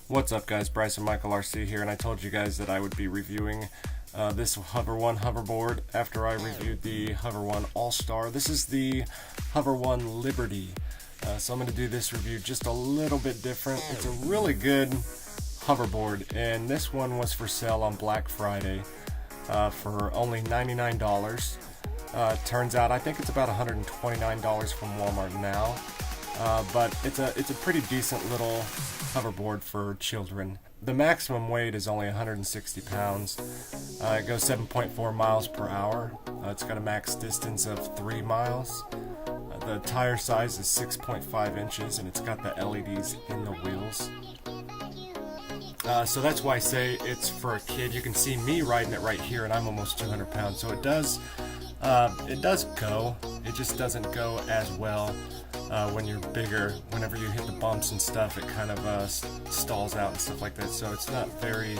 What's up guys, Bryce and Michael RC here, and I told you guys that I would be reviewing this Hover One hoverboard after I reviewed the Hover One All-Star. This is the Hover One Liberty, so I'm going to do this review just a little bit different. It's a really good hoverboard, and this one was for sale on Black Friday for only $99. Turns out I think it's about $129 from Walmart now, but it's a pretty decent little hoverboard for children. The maximum weight is only 160 pounds. It goes 7.4 miles per hour. It's got a max distance of 3 miles. The tire size is 6.5 inches, and it's got the LEDs in the wheels. So that's why I say it's for a kid. You can see me riding it right here, and I'm almost 200 pounds. So it does go. It just doesn't go as well when you're bigger. Whenever you hit the bumps and stuff, it kind of stalls out and stuff like that. So it's not very.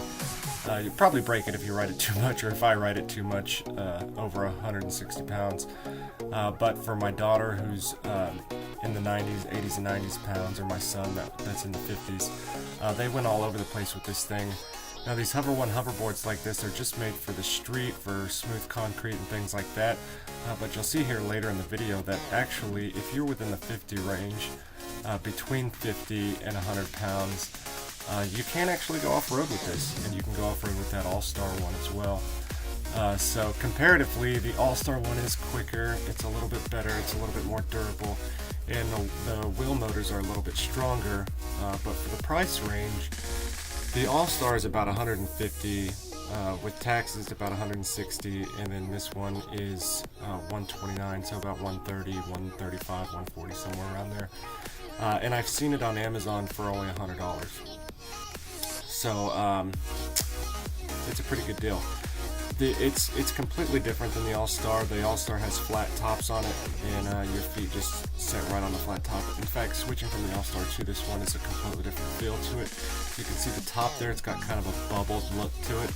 You probably break it if you ride it too much, or if I ride it too much over 160 pounds. But for my daughter, who's in the 90s, 80s, and 90s pounds, or my son that's in the 50s, they went all over the place with this thing. Now these Hover One hoverboards like this are just made for the street, for smooth concrete and things like that. But you'll see here later in the video that actually, if you're within the 50 range, between 50 and 100 pounds, you can actually go off-road with this, and you can go off-road with that All-Star one as well. So comparatively, the All-Star one is quicker, it's a little bit better, it's a little bit more durable, and the wheel motors are a little bit stronger. But for the price range, the All-Star is about $150, with taxes about $160, and then this one is $129, so about $130, $135, $140, somewhere around there. And I've seen it on Amazon for only $100. So it's a pretty good deal. It's completely different than the All-Star. The All-Star has flat tops on it, and your feet just set right on the flat top. In fact, switching from the All-Star to this one is a completely different feel to it. You can see the top there, it's got kind of a bubbled look to it.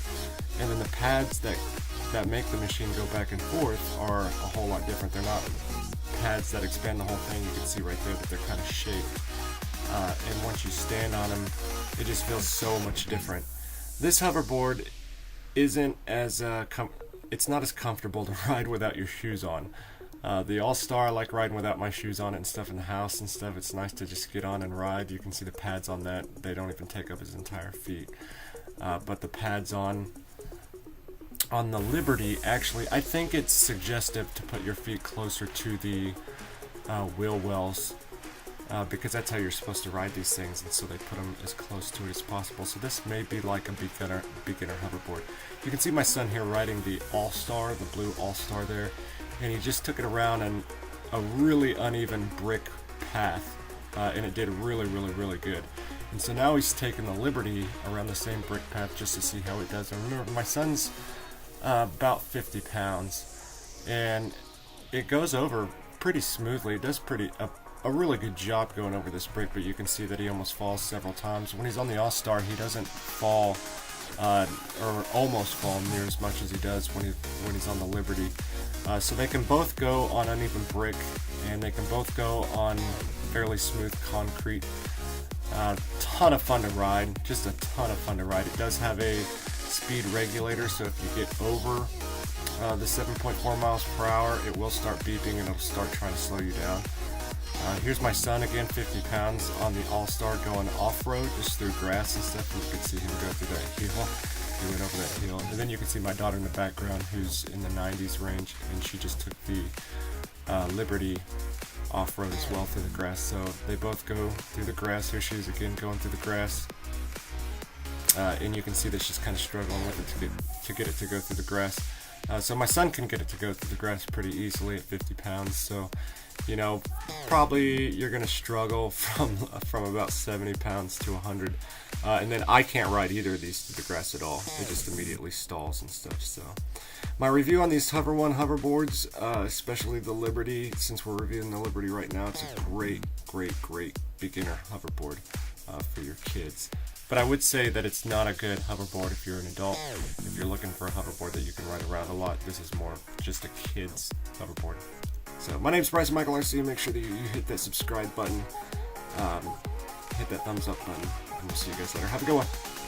And then the pads that make the machine go back and forth are a whole lot different. They're not pads that expand the whole thing. You can see right there that they're kind of shaped. And once you stand on them, it just feels so much different. This hoverboard isn't as it's not as comfortable to ride without your shoes on. The All-Star, I like riding without my shoes on it and stuff in the house and stuff. It's nice to just get on and ride. You can see the pads on that. They don't even take up his entire feet. But the pads on the Liberty, actually, I think it's suggestive to put your feet closer to the wheel wells, because that's how you're supposed to ride these things, and so they put them as close to it as possible. So this may be like a beginner hoverboard. You can see my son here riding the All-Star, the blue All-Star there, and he just took it around on a really uneven brick path, and it did really good. And so now he's taking the Liberty around the same brick path just to see how it does. And remember, my son's about 50 pounds, and it goes over pretty smoothly. It does a really good job going over this brick, but you can see that he almost falls several times. When he's on the All-Star, he doesn't fall or almost fall near as much as he does when he's on the Liberty. So they can both go on uneven brick, and they can both go on fairly smooth concrete. Ton of fun to ride, just a ton of fun to ride. It does have a speed regulator, so if you get over the 7.4 miles per hour, it will start beeping and it'll start trying to slow you down. Here's my son again, 50 pounds, on the All-Star going off-road just through grass and stuff. You can see him go through that hill. He went over that hill. And then you can see my daughter in the background, who's in the 90s range, and she just took the Liberty off-road as well through the grass. So they both go through the grass. Here she is again going through the grass. And you can see that she's kind of struggling with it to get it to go through the grass. So my son can get it to go through the grass pretty easily at 50 pounds. So, you know, probably you're going to struggle from about 70 pounds to 100. And then I can't ride either of these through the grass at all. It just immediately stalls and stuff. So my review on these Hover One hoverboards, especially the Liberty, since we're reviewing the Liberty right now, it's a great beginner hoverboard for your kids. But I would say that it's not a good hoverboard if you're an adult. If you're looking for a hoverboard that you can ride around a lot, this is more just a kid's hoverboard. So my name's Bryce and Michael RC. Make sure that you hit that subscribe button, hit that thumbs up button, and we'll see you guys later. Have a good one.